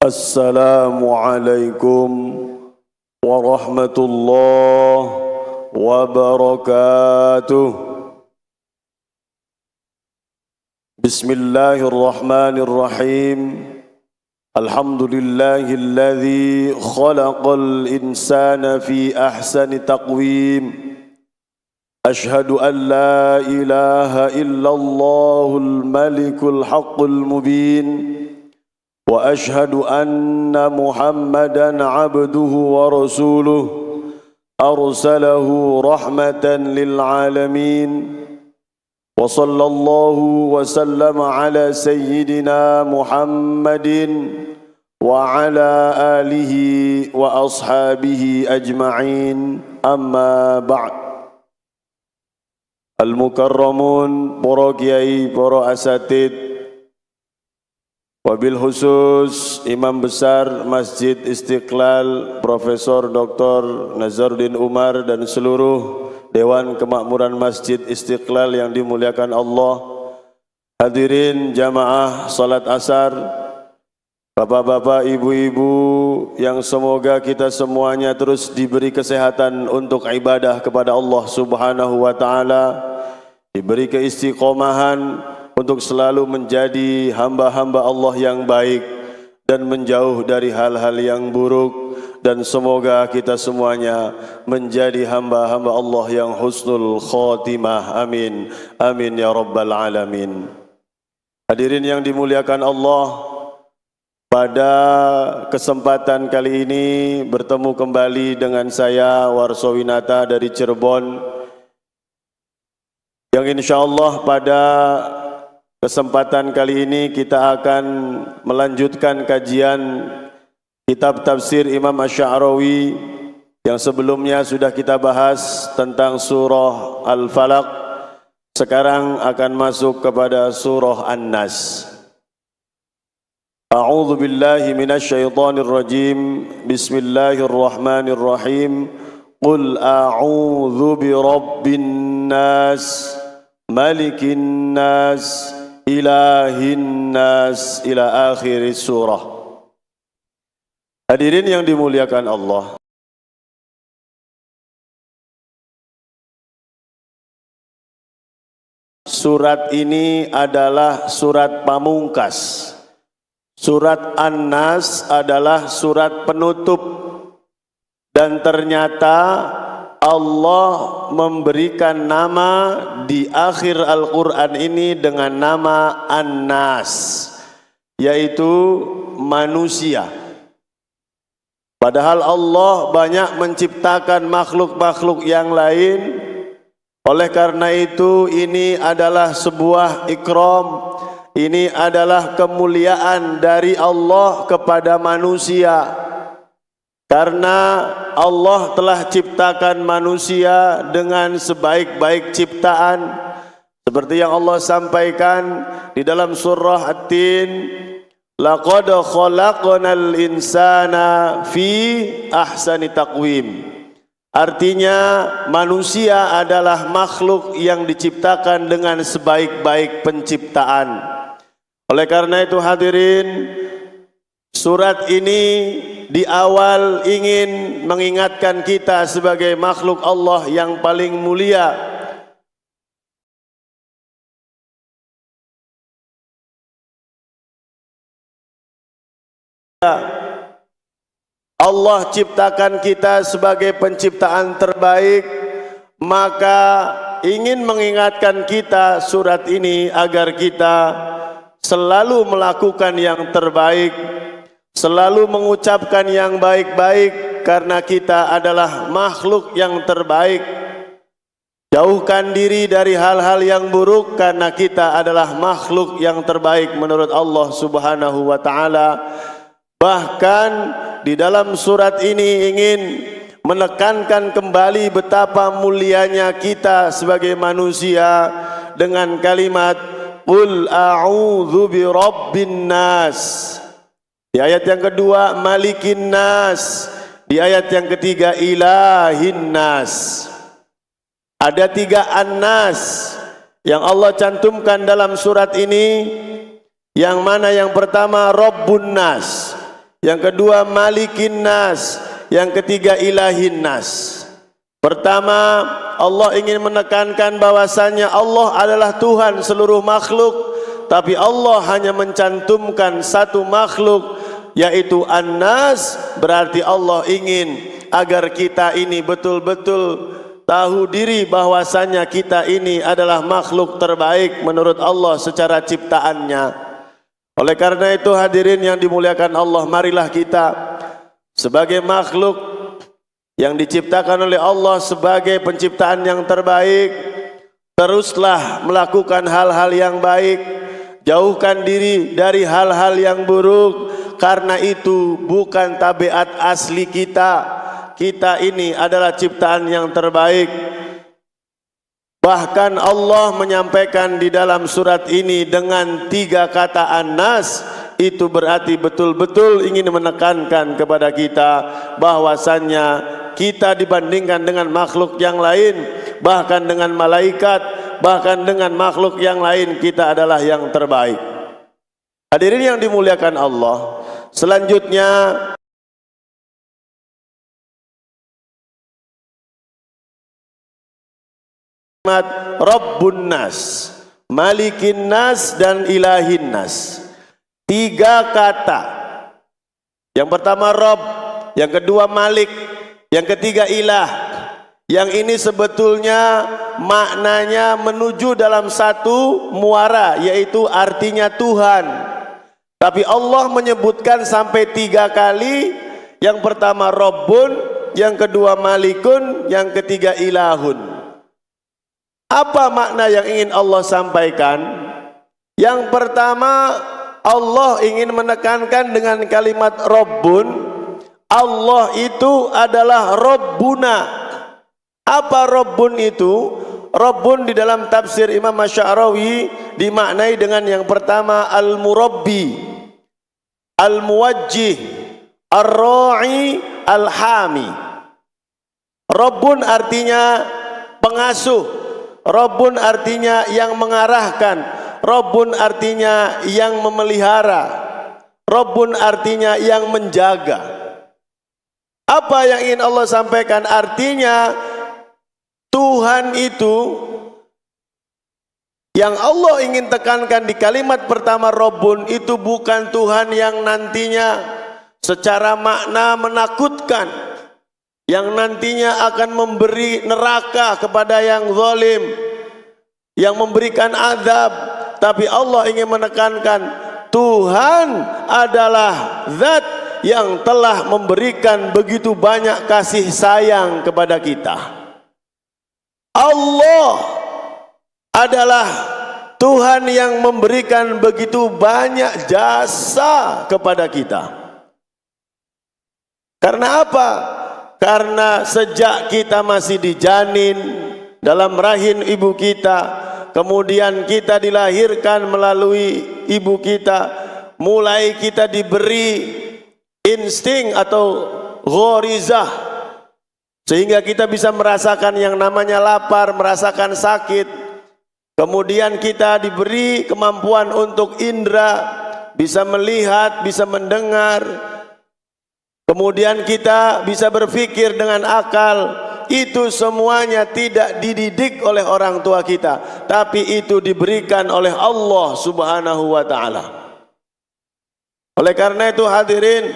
Assalamualaikum warahmatullahi wabarakatuh. Bismillahirrahmanirrahim. Alhamdulillahilladzi khalaqal insana fi ahsani taqwim. Ashhadu an la ilaha illallahul malikul haqqul mubin. وأشهد أن محمدًا عبده ورسوله أرسله رحمة للعالمين وصلى الله وسلم على سيدنا محمد وعلى آله وأصحابه أجمعين أما بعد. المكرمون para kiai, para asatid, wabil khusus Imam Besar Masjid Istiqlal Profesor Dr. Nazaruddin Umar dan seluruh Dewan Kemakmuran Masjid Istiqlal yang dimuliakan Allah, hadirin jamaah salat asar, bapak-bapak, ibu-ibu yang semoga kita semuanya terus diberi kesehatan untuk ibadah kepada Allah Subhanahu wa taala, diberi keistiqomahan untuk selalu menjadi hamba-hamba Allah yang baik dan menjauh dari hal-hal yang buruk, dan semoga kita semuanya menjadi hamba-hamba Allah yang husnul khotimah. Amin. Amin ya rabbal alamin. Hadirin yang dimuliakan Allah, pada kesempatan kali ini bertemu kembali dengan saya Warsowinata dari Cirebon, yang insyaallah pada kesempatan kali ini kita akan melanjutkan kajian kitab tafsir Imam Asy-Sya'rawi yang sebelumnya sudah kita bahas tentang surah Al-Falaq. Sekarang akan masuk kepada surah An-Nas. A'udzu billahi minasy syaithanir rajim. Bismillahirrahmanirrahim. Qul a'udzu birabbin nas, malikin nas, ilahin nas, ila akhir surah. Hadirin yang dimuliakan Allah, surat ini adalah surat pamungkas. Surat An-Nas adalah surat penutup, dan ternyata Allah memberikan nama di akhir Al-Quran ini dengan nama An-Nas, yaitu manusia. Padahal Allah banyak menciptakan makhluk-makhluk yang lain. Oleh karena itu ini adalah sebuah ikram, ini adalah kemuliaan dari Allah kepada manusia. Karena Allah telah ciptakan manusia dengan sebaik-baik ciptaan, seperti yang Allah sampaikan di dalam surah At-Tin, laqad khalaqnal insana fi ahsani taqwim. Artinya manusia adalah makhluk yang diciptakan dengan sebaik-baik penciptaan. Oleh karena itu hadirin, surat ini di awal ingin mengingatkan kita sebagai makhluk Allah yang paling mulia. Allah ciptakan kita sebagai penciptaan terbaik, maka ingin mengingatkan kita surat ini agar kita selalu melakukan yang terbaik, selalu mengucapkan yang baik-baik, karena kita adalah makhluk yang terbaik. Jauhkan diri dari hal-hal yang buruk, karena kita adalah makhluk yang terbaik menurut Allah Subhanahu wa taala. Bahkan di dalam surat ini ingin menekankan kembali betapa mulianya kita sebagai manusia dengan kalimat qul a'udzu birabbin nas. Di ayat yang kedua malikin nas, di ayat yang ketiga ilahin nas. Ada 3 an-nas yang Allah cantumkan dalam surat ini, yang mana yang pertama Rabbun Nas, yang kedua malikin nas, yang ketiga ilahin nas. Pertama, Allah ingin menekankan bahwasannya Allah adalah Tuhan seluruh makhluk, tapi Allah hanya mencantumkan satu makhluk, yaitu An-Nas. Berarti Allah ingin agar kita ini betul-betul tahu diri bahwasannya kita ini adalah makhluk terbaik menurut Allah secara ciptaannya. Oleh karena itu hadirin yang dimuliakan Allah, marilah kita sebagai makhluk yang diciptakan oleh Allah sebagai penciptaan yang terbaik, teruslah melakukan hal-hal yang baik, jauhkan diri dari hal-hal yang buruk, karena itu bukan tabiat asli kita. Kita ini adalah ciptaan yang terbaik. Bahkan Allah menyampaikan di dalam surat ini dengan 3 kata An-Nas. Itu berarti betul-betul ingin menekankan kepada kita bahwasannya kita dibandingkan dengan makhluk yang lain, bahkan dengan malaikat, bahkan dengan makhluk yang lain, kita adalah yang terbaik. Hadirin yang dimuliakan Allah, selanjutnya Rabbun Nas, Malikin Nas, dan Ilahin Nas. 3 kata. Yang pertama Rabb, yang kedua Malik, yang ketiga Ilah. Yang ini sebetulnya maknanya menuju dalam satu muara, yaitu artinya Tuhan. Tapi Allah menyebutkan sampai 3 kali. Yang pertama Rabbun, yang kedua Malikun, yang ketiga Ilahun. Apa makna yang ingin Allah sampaikan? Yang pertama, Allah ingin menekankan dengan kalimat Rabbun, Allah itu adalah Rabbuna. Apa Rabbun itu? Rabbun di dalam tafsir Imam Asy'arawi dimaknai dengan yang pertama Al-Murabbi, Al-Muwajjih, Ar-Ra'i, Al-Hami. Rabbun artinya pengasuh, Rabbun artinya yang mengarahkan, Rabbun artinya yang memelihara, Rabbun artinya yang menjaga. Apa yang ingin Allah sampaikan? Artinya Tuhan itu yang Allah ingin tekankan di kalimat pertama Rabbun itu bukan Tuhan yang nantinya secara makna menakutkan, yang nantinya akan memberi neraka kepada yang zalim, yang memberikan azab. Tapi Allah ingin menekankan Tuhan adalah zat yang telah memberikan begitu banyak kasih sayang kepada kita. Allah adalah Tuhan yang memberikan begitu banyak jasa kepada kita. Karena apa? Karena sejak kita masih dijanin dalam rahim ibu kita, kemudian kita dilahirkan melalui ibu kita, mulai kita diberi insting atau ghorizah, sehingga kita bisa merasakan yang namanya lapar, merasakan sakit. Kemudian kita diberi kemampuan untuk indera, bisa melihat, bisa mendengar. Kemudian kita bisa berpikir dengan akal. Itu semuanya tidak dididik oleh orang tua kita, tapi itu diberikan oleh Allah Subhanahu wa ta'ala. Oleh karena itu hadirin,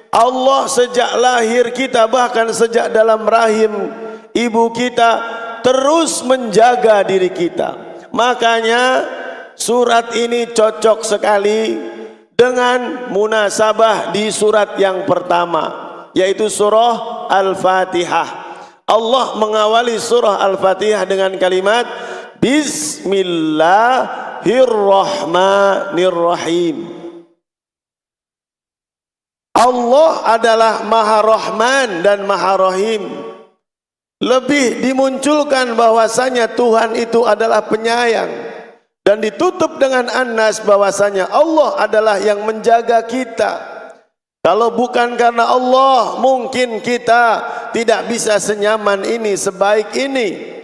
Allah sejak lahir kita, bahkan sejak dalam rahim ibu kita, terus menjaga diri kita. Makanya surat ini cocok sekali dengan munasabah di surat yang pertama, yaitu surah Al-Fatihah. Allah mengawali surah Al-Fatihah dengan kalimat Bismillahirrahmanirrahim. Allah adalah Maha Rahman dan Maha Rahim. Lebih dimunculkan bahwasanya Tuhan itu adalah penyayang, dan ditutup dengan An-Nas bahwasanya Allah adalah yang menjaga kita. Kalau bukan karena Allah, mungkin kita tidak bisa senyaman ini, sebaik ini.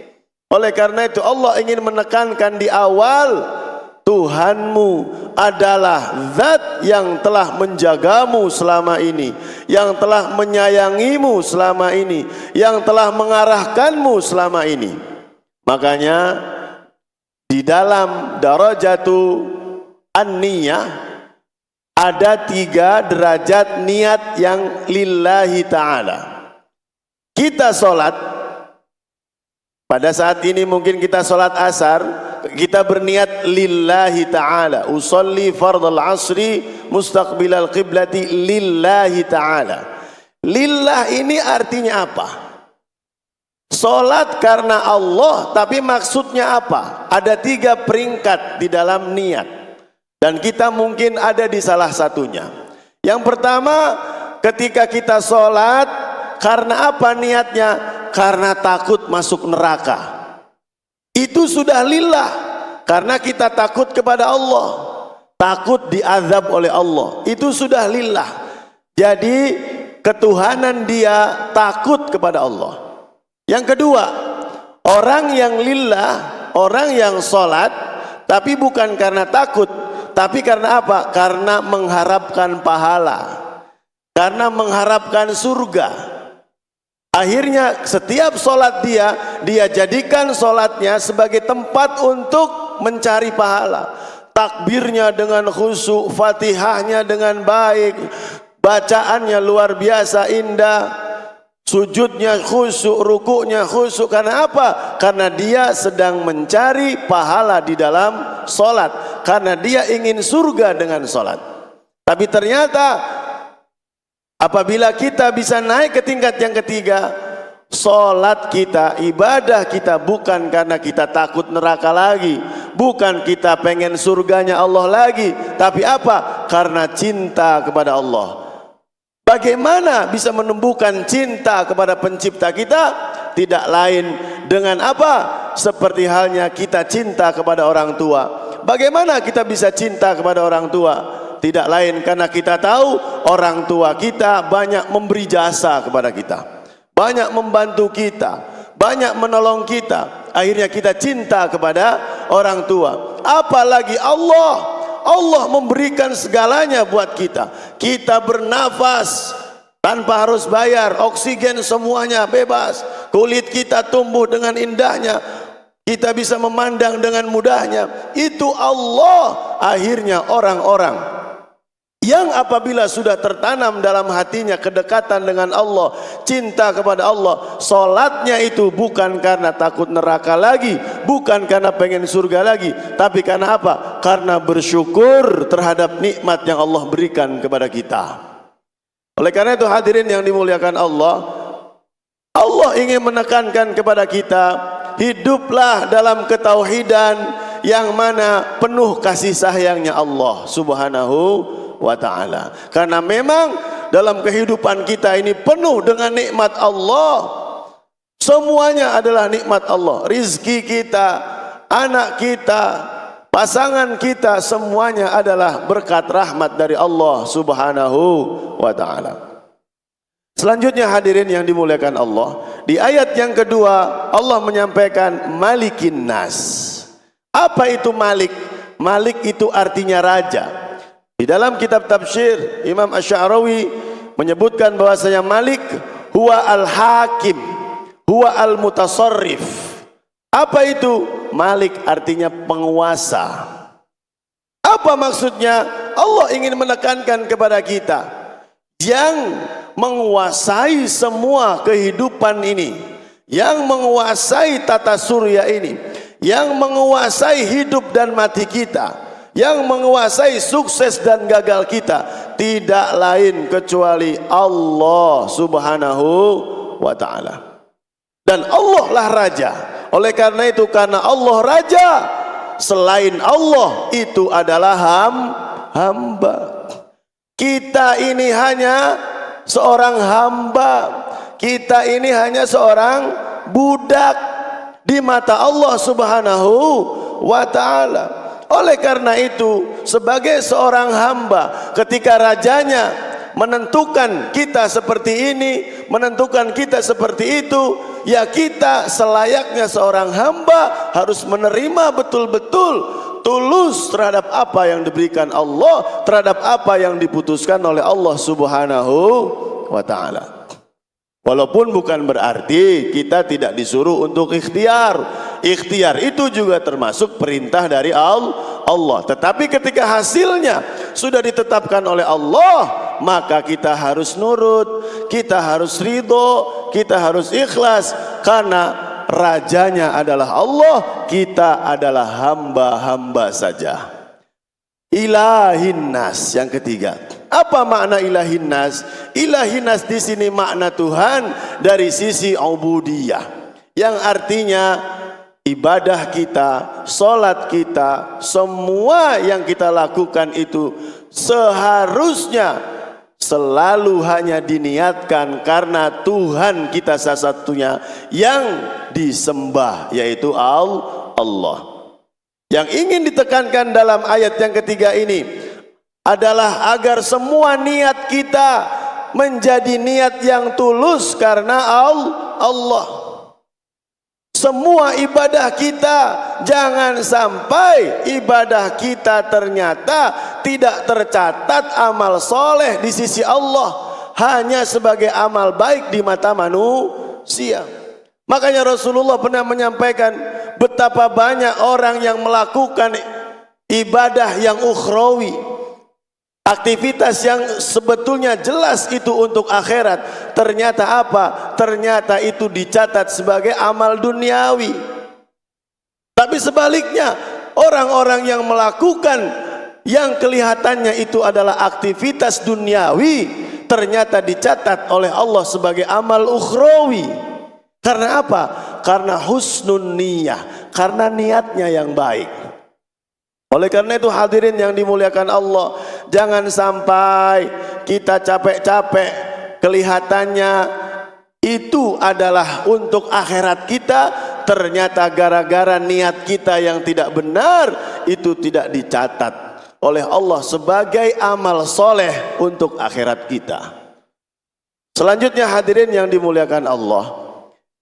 Oleh karena itu Allah ingin menekankan di awal Tuhanmu adalah zat yang telah menjagamu selama ini, yang telah menyayangimu selama ini, yang telah mengarahkanmu selama ini. Makanya di dalam darajatu an-niyah ada 3 derajat niat yang lillahi ta'ala. Kita sholat, pada saat ini mungkin kita sholat asar, kita berniat lillahi ta'ala. Usolli fardal asri mustaqbilal qiblati lillahi ta'ala. Lillah ini artinya apa? Sholat karena Allah, tapi maksudnya apa? Ada 3 peringkat di dalam niat, dan kita mungkin ada di salah satunya. Yang pertama, ketika kita sholat, karena apa niatnya? Karena takut masuk neraka. Itu sudah lillah, karena kita takut kepada Allah, takut diazab oleh Allah. Itu sudah lillah. Jadi ketuhanan dia takut kepada Allah. Yang kedua, orang yang lillah, orang yang sholat tapi bukan karena takut, tapi karena apa? Karena mengharapkan pahala, karena mengharapkan surga. Akhirnya setiap sholat dia jadikan sholatnya sebagai tempat untuk mencari pahala. Takbirnya dengan khusyuk, fatihahnya dengan baik, bacaannya luar biasa indah, sujudnya khusyuk, rukuknya khusyuk. Karena apa? Karena dia sedang mencari pahala di dalam sholat, karena dia ingin surga dengan sholat. Tapi ternyata apabila kita bisa naik ke tingkat yang ketiga, sholat kita, ibadah kita bukan karena kita takut neraka lagi, bukan kita pengen surganya Allah lagi, tapi apa? Karena cinta kepada Allah. Bagaimana bisa menumbuhkan cinta kepada pencipta kita? Tidak lain dengan apa? Seperti halnya kita cinta kepada orang tua. Bagaimana kita bisa cinta kepada orang tua? Tidak lain karena kita tahu orang tua kita banyak memberi jasa kepada kita, banyak membantu kita, banyak menolong kita. Akhirnya kita cinta kepada orang tua. Apalagi Allah memberikan segalanya buat kita. Kita bernafas tanpa harus bayar, oksigen semuanya bebas, kulit kita tumbuh dengan indahnya, kita bisa memandang dengan mudahnya. Itu Allah. Akhirnya orang-orang yang apabila sudah tertanam dalam hatinya kedekatan dengan Allah, cinta kepada Allah, solatnya itu bukan karena takut neraka lagi, bukan karena pengen surga lagi, tapi karena apa? Karena bersyukur terhadap nikmat yang Allah berikan kepada kita. Oleh karena itu hadirin yang dimuliakan Allah, Allah ingin menekankan kepada kita, hiduplah dalam ketauhidan yang mana penuh kasih sayangnya Allah Subhanahu wa ta'ala. Karena memang dalam kehidupan kita ini penuh dengan nikmat Allah. Semuanya adalah nikmat Allah. Rizki kita, anak kita, pasangan kita, semuanya adalah berkat rahmat dari Allah Subhanahu wa ta'ala. Selanjutnya hadirin yang dimuliakan Allah, di ayat yang kedua Allah menyampaikan Malikin Nas. Apa itu Malik? Malik itu artinya raja. Di dalam kitab tafsir Imam Asy-Sya'rawi menyebutkan bahwasanya Malik huwa al-hakim, huwa al-mutasarrif. Apa itu? Malik artinya penguasa. Apa maksudnya? Allah ingin menekankan kepada kita yang menguasai semua kehidupan ini, yang menguasai tata surya ini, yang menguasai hidup dan mati kita, yang menguasai sukses dan gagal kita, tidak lain kecuali Allah Subhanahu wa ta'ala. Dan Allah lah raja. Oleh karena itu, karena Allah raja, selain Allah itu adalah hamba. Kita ini hanya seorang hamba, kita ini hanya seorang budak di mata Allah Subhanahu wa ta'ala. Oleh karena itu, sebagai seorang hamba, ketika rajanya menentukan kita seperti ini, menentukan kita seperti itu, ya kita selayaknya seorang hamba harus menerima betul-betul tulus terhadap apa yang diberikan Allah, terhadap apa yang diputuskan oleh Allah Subhanahu wa ta'ala. Walaupun bukan berarti kita tidak disuruh untuk ikhtiar. Ikhtiar itu juga termasuk perintah dari Allah. Tetapi ketika hasilnya sudah ditetapkan oleh Allah, maka kita harus nurut, kita harus ridho, kita harus ikhlas. Karena rajanya adalah Allah, kita adalah hamba-hamba saja. Ilahin nas yang ketiga. Apa makna ilahin nas? Ilahin nas di sini makna Tuhan dari sisi ubudiyah, yang artinya ibadah kita, salat kita, semua yang kita lakukan itu seharusnya selalu hanya diniatkan karena Tuhan kita satu-satunya yang disembah, yaitu Allah. Yang ingin ditekankan dalam ayat yang ketiga ini adalah agar semua niat kita menjadi niat yang tulus karena Allah. Semua ibadah kita, jangan sampai ibadah kita ternyata tidak tercatat amal soleh di sisi Allah, hanya sebagai amal baik di mata manusia. Makanya Rasulullah pernah menyampaikan betapa banyak orang yang melakukan ibadah yang ukhrawi, aktivitas yang sebetulnya jelas itu untuk akhirat, ternyata apa? Ternyata itu dicatat sebagai amal duniawi. Tapi sebaliknya, orang-orang yang melakukan yang kelihatannya itu adalah aktivitas duniawi, ternyata dicatat oleh Allah sebagai amal ukhrawi. Karena apa? Karena husnun niyah, karena niatnya yang baik. Oleh karena itu hadirin yang dimuliakan Allah, jangan sampai kita capek-capek kelihatannya itu adalah untuk akhirat kita, ternyata gara-gara niat kita yang tidak benar itu tidak dicatat oleh Allah sebagai amal soleh untuk akhirat kita. Selanjutnya hadirin yang dimuliakan Allah,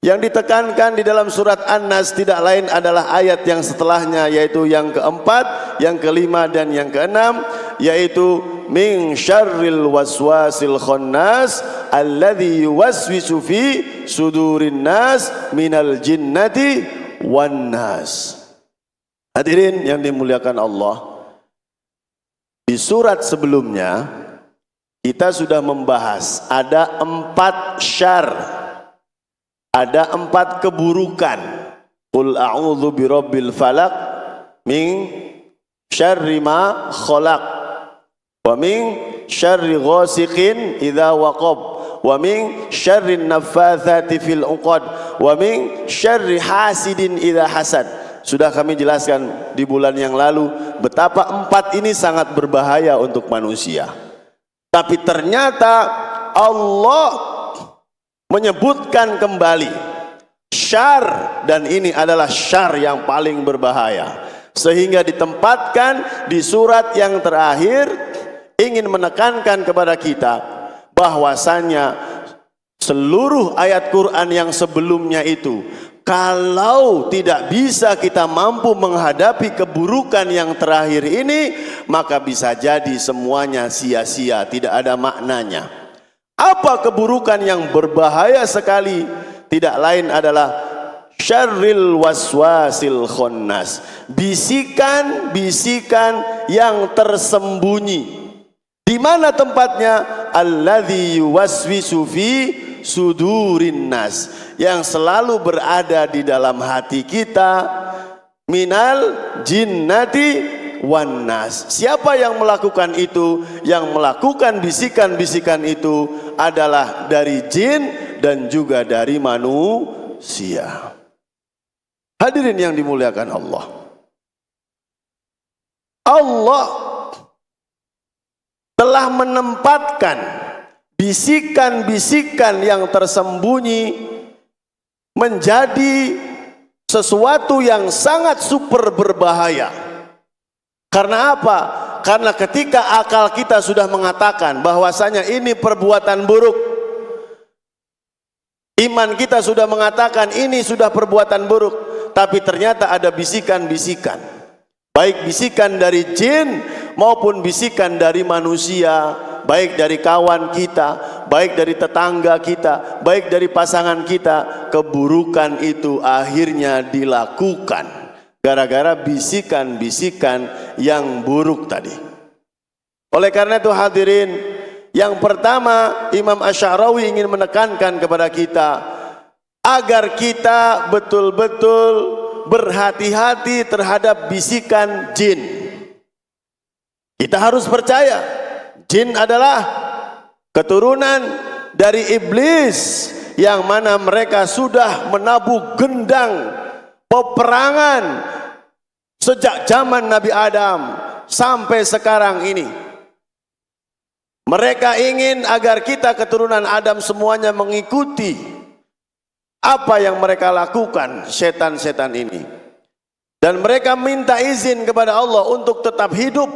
yang ditekankan di dalam surat An-Nas tidak lain adalah ayat yang setelahnya, yaitu yang keempat, yang kelima dan yang keenam, yaitu min syarril waswasil khannas alladzi yuwaswisu fi sudurin nas minal jinnati wan nas. Hadirin yang dimuliakan Allah, di surat sebelumnya kita sudah membahas ada 4 syarr, ada 4 keburukan. Qul a'udzu birabbil falaq min syarri ma khalaq wa min syarri ghasiqin idza waqab wa min syarri naffatsati fil 'uqad wa min syarri hasidin idza hasad. Sudah kami jelaskan di bulan yang lalu betapa 4 ini sangat berbahaya untuk manusia. Tapi ternyata Allah menyebutkan kembali syar, dan ini adalah syar yang paling berbahaya, sehingga ditempatkan di surat yang terakhir ingin menekankan kepada kita bahwasannya seluruh ayat Quran yang sebelumnya itu, kalau tidak bisa kita mampu menghadapi keburukan yang terakhir ini, maka bisa jadi semuanya sia-sia, tidak ada maknanya. Apa keburukan yang berbahaya sekali? Tidak lain adalah syarril waswasil khannas, bisikan-bisikan yang tersembunyi. Di mana tempatnya? Alladzi yuwaswisu fi sudurin nas, yang selalu berada di dalam hati kita, minal jinnati wan nas. Siapa yang melakukan itu? Yang melakukan bisikan-bisikan itu adalah dari jin dan juga dari manusia. Hadirin yang dimuliakan Allah, Allah telah menempatkan bisikan-bisikan yang tersembunyi menjadi sesuatu yang sangat super berbahaya. Karena apa? Karena ketika akal kita sudah mengatakan bahwasanya ini perbuatan buruk, iman kita sudah mengatakan ini sudah perbuatan buruk, tapi ternyata ada bisikan-bisikan baik bisikan dari jin maupun bisikan dari manusia, baik dari kawan kita, baik dari tetangga kita, baik dari pasangan kita. Keburukan itu akhirnya dilakukan gara-gara bisikan-bisikan yang buruk tadi. Oleh karena itu hadirin, yang pertama Imam Asy'arawi ingin menekankan kepada kita agar kita betul-betul berhati-hati terhadap bisikan jin. Kita harus percaya jin adalah keturunan dari iblis, yang mana mereka sudah menabuh gendang peperangan sejak zaman Nabi Adam sampai sekarang ini. Mereka ingin agar kita keturunan Adam semuanya mengikuti apa yang mereka lakukan, setan-setan ini. Dan mereka minta izin kepada Allah untuk tetap hidup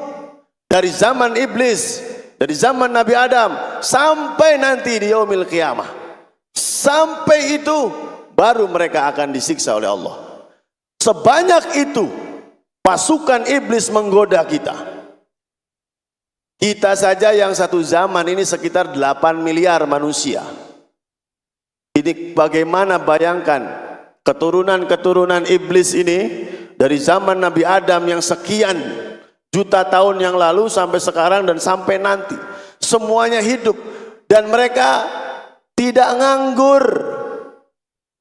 dari zaman iblis, dari zaman Nabi Adam sampai nanti di yaumil qiyamah. Sampai itu baru mereka akan disiksa oleh Allah. Sebanyak itu pasukan iblis menggoda kita. Kita saja yang satu zaman ini sekitar 8 miliar manusia. Ini bagaimana bayangkan keturunan-keturunan iblis ini dari zaman Nabi Adam yang sekian juta tahun yang lalu sampai sekarang dan sampai nanti. Semuanya hidup dan mereka tidak nganggur.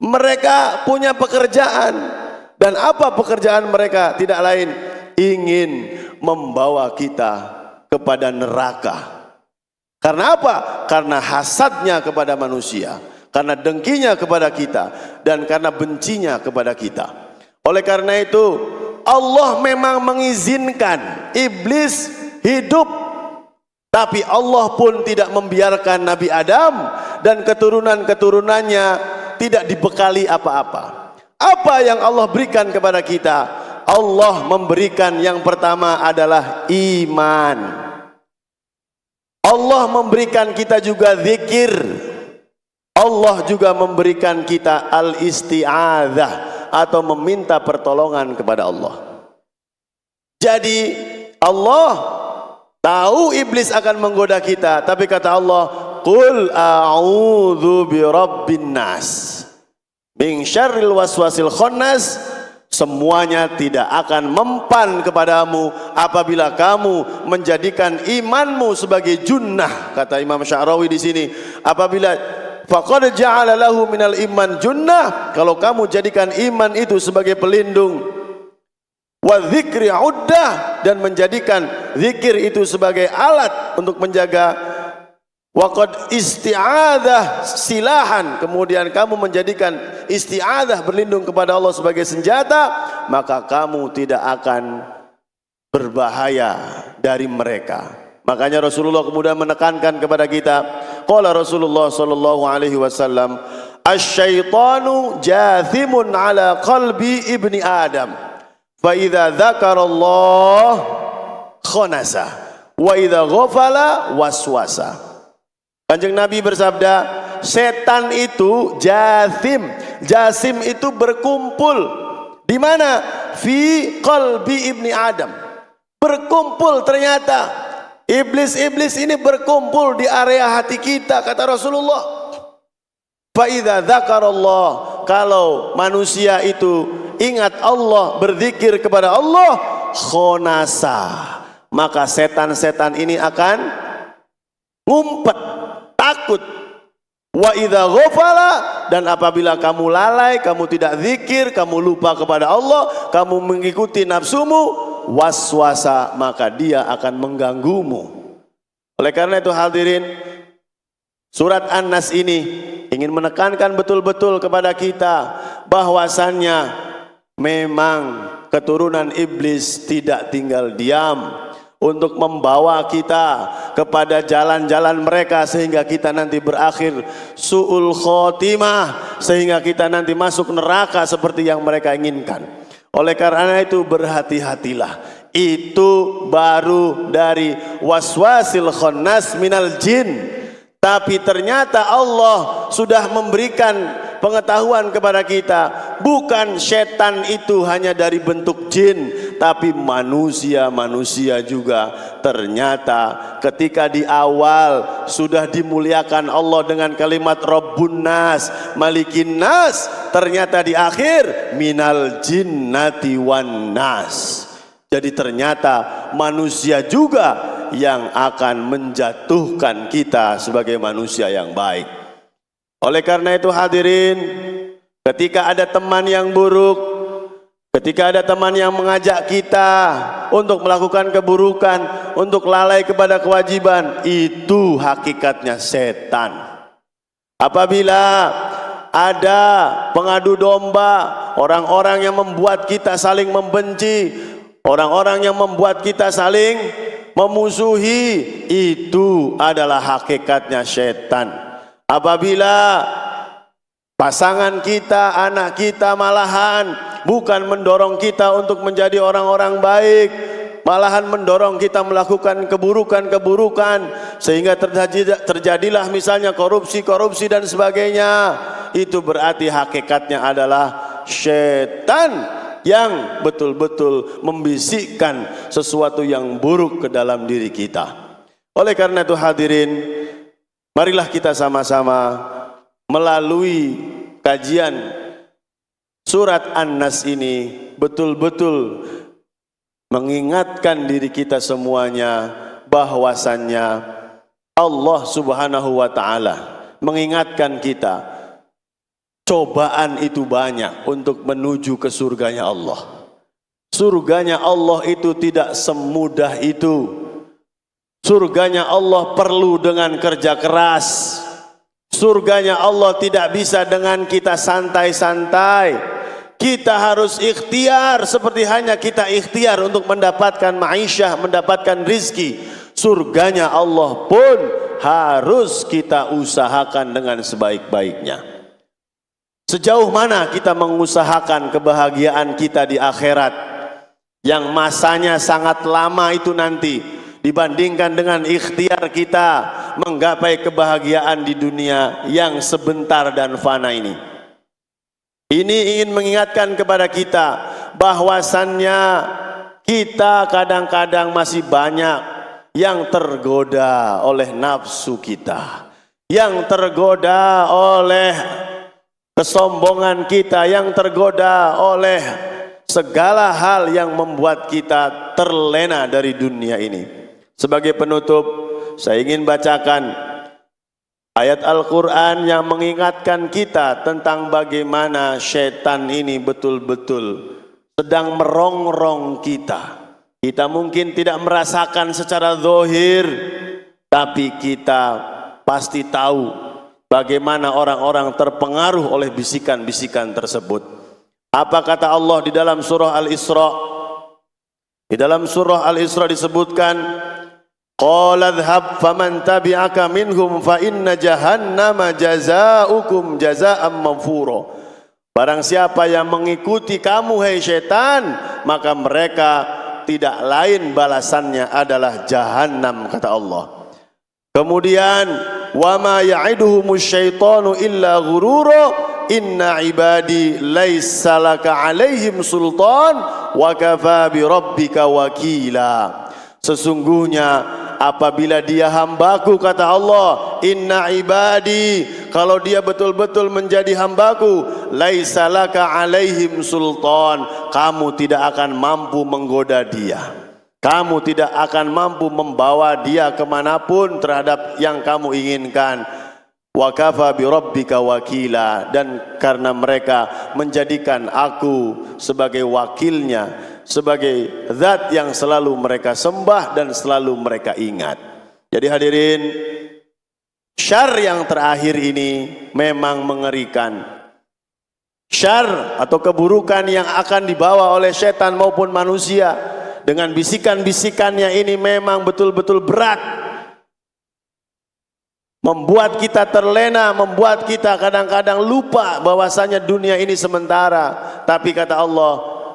Mereka punya pekerjaan. Dan apa pekerjaan mereka? Tidak lain ingin membawa kita kepada neraka. Karena apa? Karena hasadnya kepada manusia, karena dengkinya kepada kita, dan karena bencinya kepada kita. Oleh karena itu Allah memang mengizinkan iblis hidup, tapi Allah pun tidak membiarkan Nabi Adam dan keturunan-keturunannya tidak dibekali apa-apa. Apa yang Allah berikan kepada kita? Allah memberikan yang pertama adalah iman. Allah memberikan kita juga zikir. Allah juga memberikan kita al-isti'adzah atau meminta pertolongan kepada Allah. Jadi Allah tahu iblis akan menggoda kita, tapi kata Allah, "Qul a'udzu birabbin nas min syarril waswasil khannas." Semuanya tidak akan mempan kepadamu apabila kamu menjadikan imanmu sebagai junnah, kata Imam Asy'arawi di sini. Apabila faqad ja'ala lahu minal iman junnah, kalau kamu jadikan iman itu sebagai pelindung, wa dzikri uddah, dan menjadikan zikir itu sebagai alat untuk menjaga, waqad isti'adzah silahan, kemudian kamu menjadikan isti'adzah berlindung kepada Allah sebagai senjata, maka kamu tidak akan berbahaya dari mereka. Makanya Rasulullah kemudian menekankan kepada kita, qala Rasulullah sallallahu alaihi wasallam, asy-syaitanu jathimun ala qalbi ibni Adam, fa idza dzakarallah khanasa wa idza ghafala waswasa. Kanjeng Nabi bersabda, setan itu jasim. Jasim itu berkumpul. Di mana? Fi qalbi ibni Adam. Berkumpul ternyata. Iblis-iblis ini berkumpul di area hati kita, kata Rasulullah. Fa idza dzakarallah, kalau manusia itu ingat Allah, berzikir kepada Allah, khonasa, maka setan-setan ini akan ngumpet, takut. Wa idza ghafala, dan apabila kamu lalai, kamu tidak zikir, kamu lupa kepada Allah, kamu mengikuti nafsumu, waswasa, maka dia akan mengganggumu. Oleh karena itu hadirin, surat An-Nas ini ingin menekankan betul-betul kepada kita bahwasannya memang keturunan iblis tidak tinggal diam untuk membawa kita kepada jalan-jalan mereka, sehingga kita nanti berakhir su'ul khotimah, sehingga kita nanti masuk neraka seperti yang mereka inginkan. Oleh karena itu berhati-hatilah. Itu baru dari waswasil khannas minal jin. Tapi ternyata Allah sudah memberikan pengetahuan kepada kita, bukan setan itu hanya dari bentuk jin, tapi manusia juga. Ternyata ketika di awal sudah dimuliakan Allah dengan kalimat Rabbun Nas, Malikin Nas, ternyata di akhir minal jinnati wan nas. Jadi ternyata manusia juga yang akan menjatuhkan kita sebagai manusia yang baik. Oleh karena itu hadirin, ketika ada teman yang buruk, ketika ada teman yang mengajak kita untuk melakukan keburukan, untuk lalai kepada kewajiban, itu hakikatnya setan. Apabila ada pengadu domba, orang-orang yang membuat kita saling membenci, orang-orang yang membuat kita saling memusuhi, itu adalah hakikatnya setan. Apabila pasangan kita, anak kita malahan bukan mendorong kita untuk menjadi orang-orang baik, malahan mendorong kita melakukan keburukan-keburukan, sehingga terjadilah misalnya korupsi dan sebagainya, itu berarti hakikatnya adalah setan yang betul-betul membisikkan sesuatu yang buruk ke dalam diri kita. Oleh karena itu hadirin, marilah kita sama-sama melalui kajian surat An-Nas ini betul-betul mengingatkan diri kita semuanya bahwasannya Allah Subhanahu wa Ta'ala mengingatkan kita, cobaan itu banyak untuk menuju ke surganya Allah. Surganya Allah itu tidak semudah itu. Surganya Allah perlu dengan kerja keras. Surganya Allah tidak bisa dengan kita santai-santai. Kita harus ikhtiar seperti hanya kita ikhtiar untuk mendapatkan ma'isyah, mendapatkan rizki. Surganya Allah pun harus kita usahakan dengan sebaik-baiknya. Sejauh mana kita mengusahakan kebahagiaan kita di akhirat yang masanya sangat lama itu nanti, dibandingkan dengan ikhtiar kita menggapai kebahagiaan di dunia yang sebentar dan fana ini. Ini ingin mengingatkan kepada kita bahwasannya kita kadang-kadang masih banyak yang tergoda oleh nafsu kita, yang tergoda oleh kesombongan kita, yang tergoda oleh segala hal yang membuat kita terlena dari dunia ini. Sebagai penutup, saya ingin bacakan ayat Al-Quran yang mengingatkan kita tentang bagaimana syaitan ini betul-betul sedang merongrong kita. Kita mungkin tidak merasakan secara zahir, tapi kita pasti tahu bagaimana orang-orang terpengaruh oleh bisikan-bisikan tersebut. Apa kata Allah di dalam surah Al-Isra? Di dalam surah Al-Isra disebutkan, qala dhhab faman tabi'aka minhum fa inna jahannama jazaa'ukum jazaa'an mawfura. Barang siapa yang mengikuti kamu hai syaitan, maka mereka tidak lain balasannya adalah jahannam, kata Allah. Kemudian wa ma ya'iduhumus syaitanu illa ghurura inna ibadi laisa laka alaihim sultan wa kafa bi rabbika wakila. Sesungguhnya apabila dia hambaku, kata Allah, inna ibadi, kalau dia betul-betul menjadi hambaku, laisa laka alaihim sultan, kamu tidak akan mampu menggoda dia. Kamu tidak akan mampu membawa dia kemanapun terhadap yang kamu inginkan. Wa kafa bi rabbika wakila, dan karena mereka menjadikan aku sebagai wakilnya, sebagai zat yang selalu mereka sembah dan selalu mereka ingat. Jadi hadirin, syar yang terakhir ini memang mengerikan. Syar atau keburukan yang akan dibawa oleh setan maupun manusia dengan bisikan-bisikannya ini memang betul-betul berat, membuat kita terlena, membuat kita kadang-kadang lupa bahwasanya dunia ini sementara. Tapi kata Allah,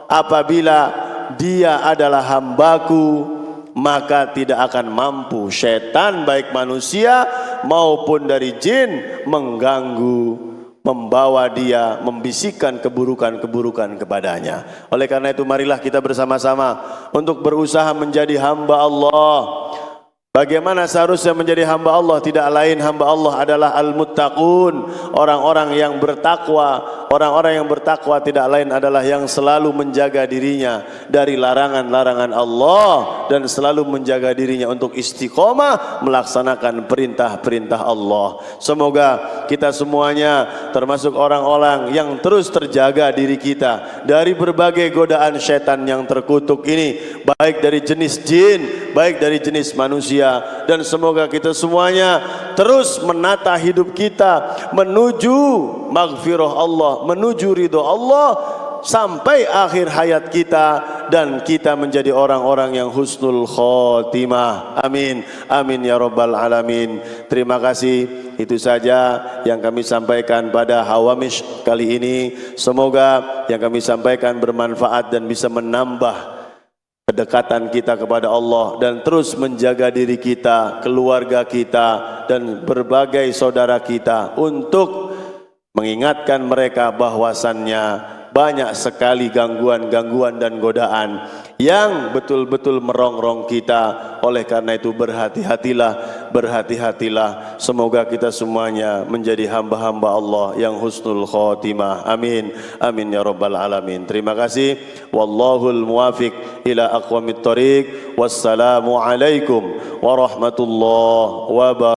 apabila dia adalah hambaku, maka tidak akan mampu syaitan baik manusia maupun dari jin mengganggu, membawa dia, membisikkan keburukan-keburukan kepadanya. Oleh karena itu marilah kita bersama-sama untuk berusaha menjadi hamba Allah. Bagaimana seharusnya menjadi hamba Allah? Tidak lain hamba Allah adalah al-muttaqun, orang-orang yang bertakwa. Orang-orang yang bertakwa tidak lain adalah yang selalu menjaga dirinya dari larangan-larangan Allah dan selalu menjaga dirinya untuk istiqomah melaksanakan perintah-perintah Allah. Semoga kita semuanya termasuk orang-orang yang terus terjaga diri kita dari berbagai godaan syaitan yang terkutuk ini, baik dari jenis jin, baik dari jenis manusia, dan semoga kita semuanya terus menata hidup kita menuju maghfirah Allah, menuju ridho Allah sampai akhir hayat kita, dan kita menjadi orang-orang yang husnul khotimah. Amin, amin ya rabbal alamin. Terima kasih, itu saja yang kami sampaikan pada Hawamish kali ini. Semoga yang kami sampaikan bermanfaat dan bisa menambah kedekatan kita kepada Allah dan terus menjaga diri kita, keluarga kita, dan berbagai saudara kita untuk mengingatkan mereka bahwasannya banyak sekali gangguan-gangguan dan godaan yang betul-betul merongrong kita. Oleh karena itu berhati-hatilah, berhati-hatilah. Semoga kita semuanya menjadi hamba-hamba Allah yang husnul khotimah. Amin, amin ya rabbal alamin. Terima kasih. Wallahul muwafiq ila aqwamit thoriq. Wassalamu alaikum warahmatullahi wabarakatuh.